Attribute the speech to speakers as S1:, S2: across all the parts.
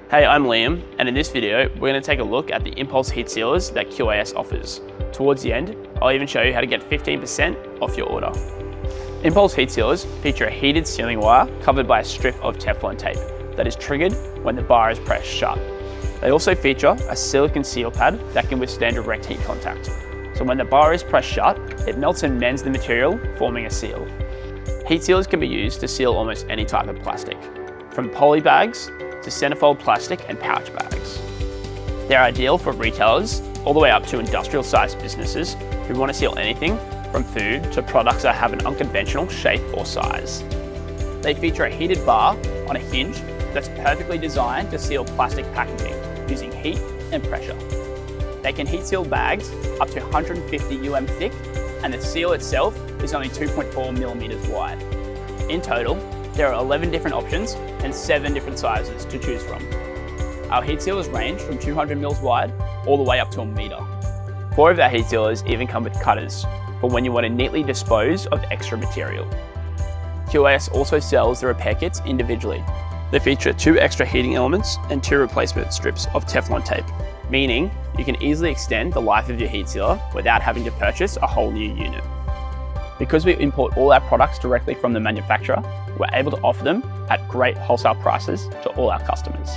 S1: Hey, I'm Liam, and in this video, we're going to take a look at the Impulse heat sealers that QAS offers. Towards the end, I'll even show you how to get 15% off your order. Impulse heat sealers feature a heated sealing wire covered by a strip of Teflon tape that is triggered when the bar is pressed shut. They also feature a silicone seal pad that can withstand direct heat contact. So when the bar is pressed shut, it melts and mends the material, forming a seal. Heat sealers can be used to seal almost any type of plastic, from poly bags to centerfold plastic and pouch bags. They're ideal for retailers all the way up to industrial-sized businesses who want to seal anything from food to products that have an unconventional shape or size. They feature a heated bar on a hinge that's perfectly designed to seal plastic packaging using heat and pressure. They can heat seal bags up to 150 UM thick, and the seal itself is only 2.4 millimeters wide. In total, there are 11 different options and 7 different sizes to choose from. Our heat sealers range from 200 mils wide all the way up to 1 meter. 4 of our heat sealers even come with cutters for when you want to neatly dispose of extra material. QAS also sells the repair kits individually. They feature 2 extra heating elements and 2 replacement strips of Teflon tape, meaning you can easily extend the life of your heat sealer without having to purchase a whole new unit. Because we import all our products directly from the manufacturer, we're able to offer them at great wholesale prices to all our customers.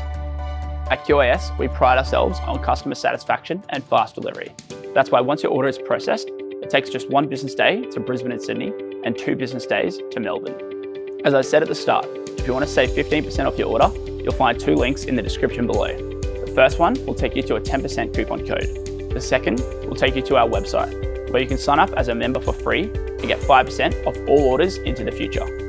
S1: At QAS, we pride ourselves on customer satisfaction and fast delivery. That's why once your order is processed, it takes just 1 business day to Brisbane and Sydney and 2 business days to Melbourne. As I said at the start, if you want to save 15% off your order, you'll find 2 links in the description below. The first one will take you to a 10% coupon code. The second will take you to our website, where you can sign up as a member for free and get 5% off all orders into the future.